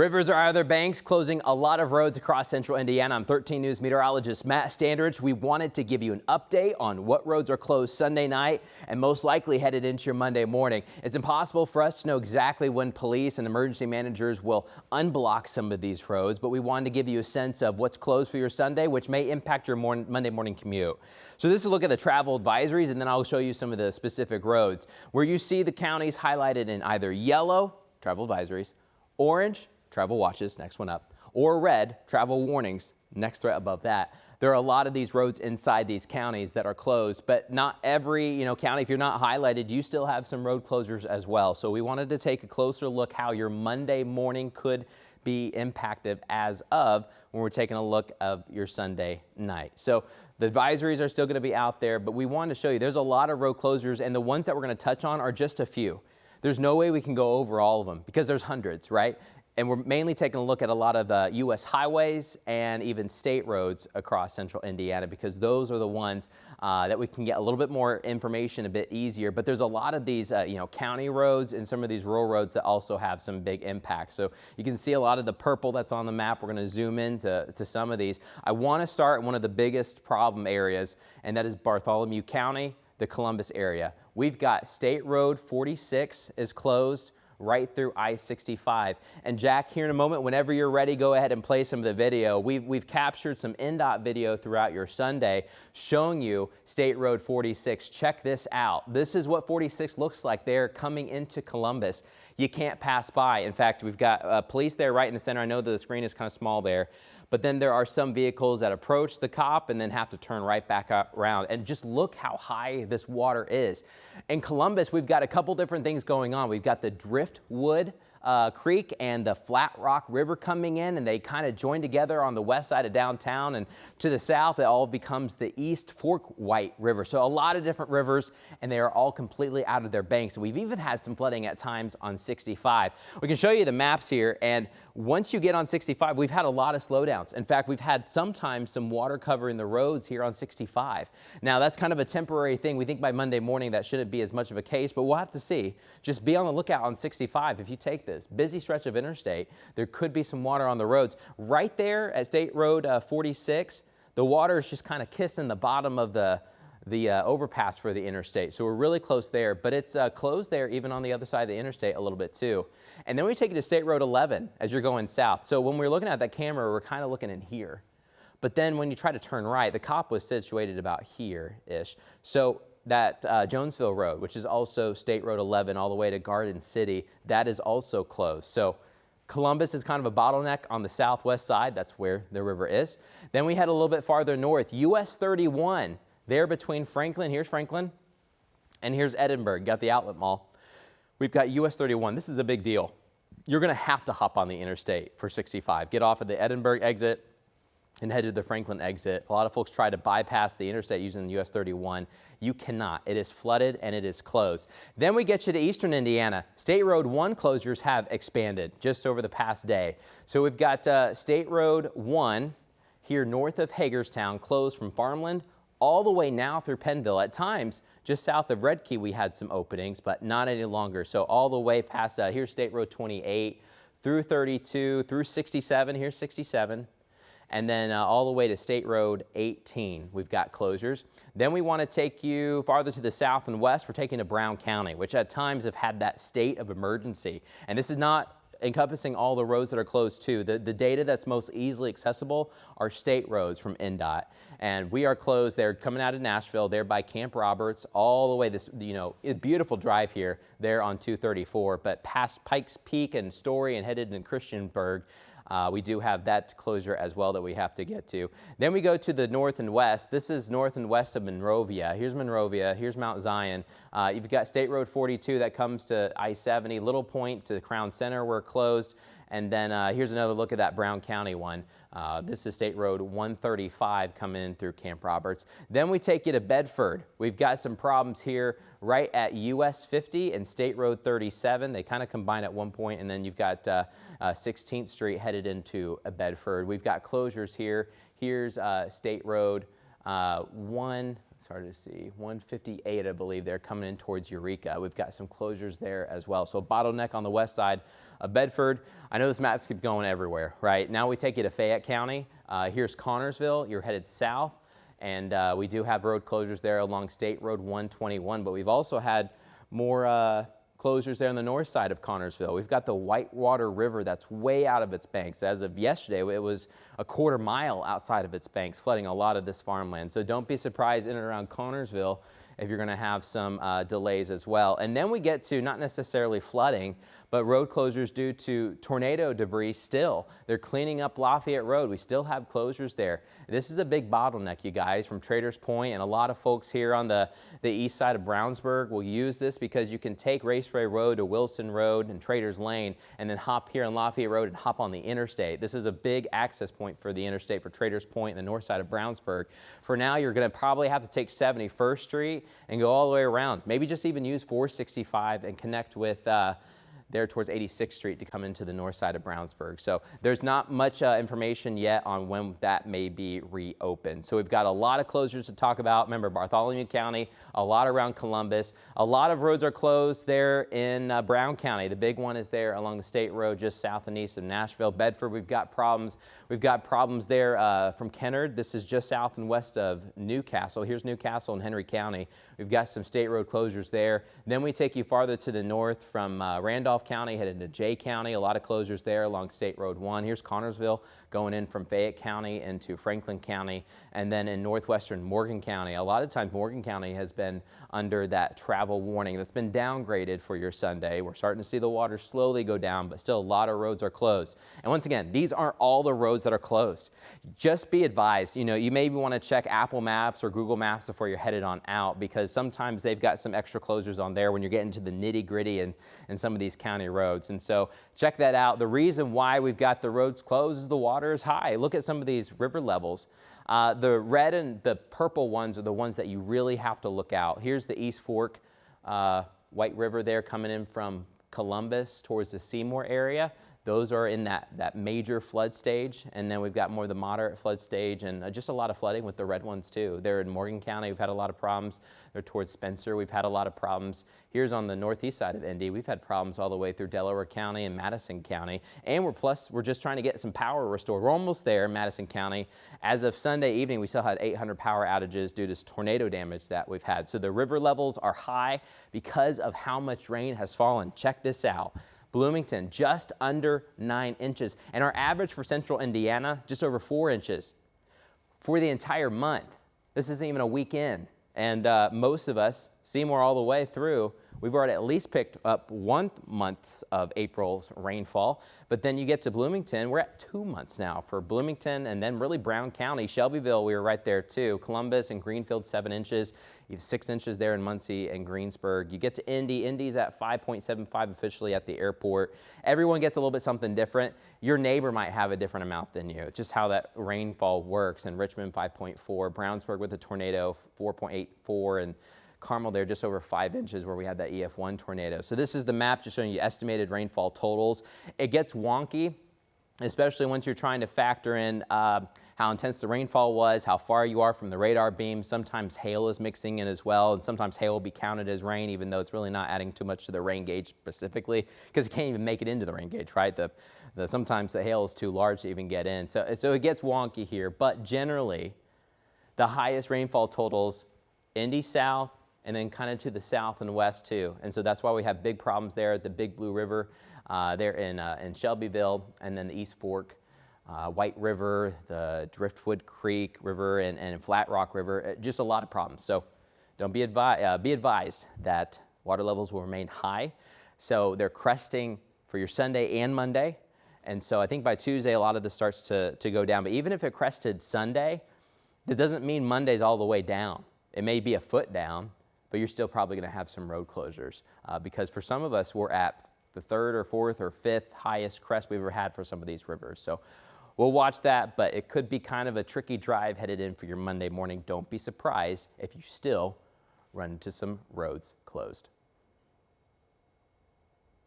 Rivers are out of their banks, closing a lot of roads across central Indiana. I'm 13 News meteorologist Matt Standridge. We wanted to give you an update on what roads are closed Sunday night and most likely headed into your Monday morning. It's impossible for us to know exactly when police and emergency managers will unblock some of these roads, but we wanted to give you a sense of what's closed for your Sunday, which may impact your Monday morning commute. So this is a look at the travel advisories, and then I'll show you some of the specific roads where you see the counties highlighted in either yellow, travel advisories, orange, travel watches, next one up, or red, travel warnings, next threat above that. There are a lot of these roads inside these counties that are closed, but not every county, if you're not highlighted, you still have some road closures as well. So we wanted to take a closer look how your Monday morning could be impacted as of when we're taking a look of your Sunday night. So the advisories are still going to be out there, but we wanted to show you there's a lot of road closures, and the ones that we're going to touch on are just a few. There's no way we can go over all of them because there's hundreds, right? And we're mainly taking a look at a lot of the U.S. highways and even state roads across central Indiana because those are the ones that we can get a little bit more information a bit easier. But there's a lot of these, county roads and some of these rural roads that also have some big impacts. So you can see a lot of the purple that's on the map. We're going to zoom in to some of these. I want to start in one of the biggest problem areas, and that is Bartholomew County, the Columbus area. We've got State Road 46 is closed right through I-65. And Jack, here in a moment, whenever you're ready, go ahead and play some of the video. We've captured some NDOT video throughout your Sunday showing you State Road 46. Check this out. This is what 46 looks like there coming into Columbus. You can't pass by. In fact, we've got police there right in the center. I know the screen is kind of small there, but then there are some vehicles that approach the cop and then have to turn right back around. And just look how high this water is. In Columbus, we've got a couple different things going on. We've got the Driftwood Creek and the Flat Rock River coming in, and they kind of join together on the west side of downtown, and to the south it all becomes the East Fork White River. So a lot of different rivers, and they are all completely out of their banks. We've even had some flooding at times on 65. We can show you the maps here, and once you get on 65, we've had a lot of slowdowns. In fact, we've had sometimes some water covering the roads here on 65. Now that's kind of a temporary thing. We think by Monday morning that shouldn't be as much of a case, but we'll have to see. Just be on the lookout on 65. If you take this busy stretch of interstate, there could be some water on the roads. Right there at State Road 46, the water is just kind of kissing the bottom of the overpass for the interstate. So we're really close there, but it's closed there even on the other side of the interstate a little bit too. And then we take you to State Road 11 as you're going south. So when we're looking at that camera, we're kind of looking in here. But then when you try to turn right, the cop was situated about here-ish. So that Jonesville Road, which is also State Road 11 all the way to Garden City, that is also closed. So Columbus is kind of a bottleneck on the southwest side. That's where the river is. Then we head a little bit farther north, US 31, there between Franklin, here's Franklin, and here's Edinburgh. You got the outlet mall. We've got US 31. This is a big deal. You're going to have to hop on the interstate for 65. Get off at the Edinburgh exit and head to the Franklin exit. A lot of folks try to bypass the interstate using the US 31. You cannot. It is flooded and it is closed. Then we get you to eastern Indiana. State Road 1 closures have expanded just over the past day. So we've got State Road 1 here north of Hagerstown closed from Farmland all the way now through Pennville. At times, just south of Red Key, we had some openings, but not any longer. So all the way past, here's State Road 28, through 32, through 67, here's 67, and then all the way to State Road 18. We've got closures. Then we want to take you farther to the south and west. We're taking to Brown County, which at times have had that state of emergency. And this is not encompassing all the roads that are closed too. The data that's most easily accessible are state roads from NDOT. And we are closed. They're coming out of Nashville, there by Camp Roberts, all the way this, beautiful drive here, there on 234. But past Pikes Peak and Story and headed in Christiansburg, we do have that closure as well that we have to get to. Then we go to the north and west. This is north and west of Monrovia. Here's Monrovia. Here's Mount Zion. You've got State Road 42 that comes to I-70. Little Point to Crown Center, we're closed. And then here's another look at that Brown County one. This is State Road 135 coming in through Camp Roberts. Then we take you to Bedford. We've got some problems here right at US 50 and State Road 37. They kind of combine at one point, and then you've got 16th Street headed into Bedford. We've got closures here. Here's State Road 1 It's hard to see. 158, I believe, they're coming in towards Eureka. We've got some closures there as well. So bottleneck on the west side of Bedford. I know this map's keep going everywhere, right? Now we take you to Fayette County. Here's Connorsville. You're headed south, and we do have road closures there along State Road 121, but we've also had more closures there on the north side of Connorsville. We've got the Whitewater River that's way out of its banks. As of yesterday, it was a quarter mile outside of its banks, flooding a lot of this farmland. So don't be surprised in and around Connorsville if you're going to have some delays as well. And then we get to not necessarily flooding, but road closures due to tornado debris still. They're cleaning up Lafayette Road. We still have closures there. This is a big bottleneck, you guys, from Traders Point, and a lot of folks here on the east side of Brownsburg will use this because you can take Raceway Road to Wilson Road and Traders Lane and then hop here on Lafayette Road and hop on the interstate. This is a big access point for the interstate for Traders Point and the north side of Brownsburg. For now, you're going to probably have to take 71st Street and go all the way around. Maybe just even use 465 and connect with there towards 86th Street to come into the north side of Brownsburg. So there's not much information yet on when that may be reopened. So we've got a lot of closures to talk about. Remember, Bartholomew County, a lot around Columbus. A lot of roads are closed there in Brown County. The big one is there along the state road just south and east of Nashville. Bedford, we've got problems. We've got problems there from Kennard. This is just south and west of Newcastle. Here's Newcastle in Henry County. We've got some state road closures there. Then we take you farther to the north from Randolph County, headed to Jay County. A lot of closures there along State Road 1. Here's Connorsville going in from Fayette County into Franklin County. And then in northwestern Morgan County, a lot of times Morgan County has been under that travel warning that's been downgraded for your Sunday. We're starting to see the water slowly go down, but still a lot of roads are closed. And once again, these aren't all the roads that are closed. Just be advised, you know, you may even want to check Apple Maps or Google Maps before you're headed on out, because sometimes they've got some extra closures on there when you're getting to the nitty gritty and some of these county roads. And so check that out. The reason why we've got the roads closed is the water is high. Look at some of these river levels. The red and the purple ones are the ones that you really have to look out. Here's the East Fork White River there coming in from Columbus towards the Seymour area. Those are in that major flood stage, and then we've got more of the moderate flood stage, and just a lot of flooding with the red ones too. They're in Morgan County. We've had a lot of problems. They're towards Spencer. We've had a lot of problems. Here's on the northeast side of Indy. We've had problems all the way through Delaware County and Madison County, and we're just trying to get some power restored. We're almost there in Madison County. As of Sunday evening, we still had 800 power outages due to tornado damage that we've had. So the river levels are high because of how much rain has fallen. Check this out. Bloomington, just under 9 inches. And our average for central Indiana, just over 4 inches for the entire month. This isn't even a weekend. And most of us, Seymour all the way through, we've already at least picked up 1 month of April's rainfall. But then you get to Bloomington, we're at 2 months now for Bloomington, and then really Brown County. Shelbyville, we were right there too. Columbus and Greenfield, 7 inches. You have 6 inches there in Muncie and Greensburg. You get to Indy. Indy's at 5.75 officially at the airport. Everyone gets a little bit something different. Your neighbor might have a different amount than you. It's just how that rainfall works. And Richmond, 5.4. Brownsburg with a tornado, 4.84. And Carmel there just over 5 inches where we had that EF1 tornado. So this is the map just showing you estimated rainfall totals. It gets wonky, especially once you're trying to factor in how intense the rainfall was, how far you are from the radar beam. Sometimes hail is mixing in as well, and sometimes hail will be counted as rain, even though it's really not adding too much to the rain gauge specifically, because it can't even make it into the rain gauge, right? Sometimes the hail is too large to even get in. So it gets wonky here, but generally, the highest rainfall totals, Indy South, and then kind of to the south and west too. And so that's why we have big problems there at the Big Blue River, there in Shelbyville, and then the East Fork, White River, the Driftwood Creek River, and Flat Rock River. Just a lot of problems. So don't be advised that water levels will remain high. So they're cresting for your Sunday and Monday. And so I think by Tuesday, a lot of this starts to go down. But even if it crested Sunday, that doesn't mean Monday's all the way down. It may be a foot down, but you're still probably going to have some road closures because for some of us, we're at the 3rd or 4th or 5th highest crest we've ever had for some of these rivers. So we'll watch that, but it could be kind of a tricky drive headed in for your Monday morning. Don't be surprised if you still run into some roads closed.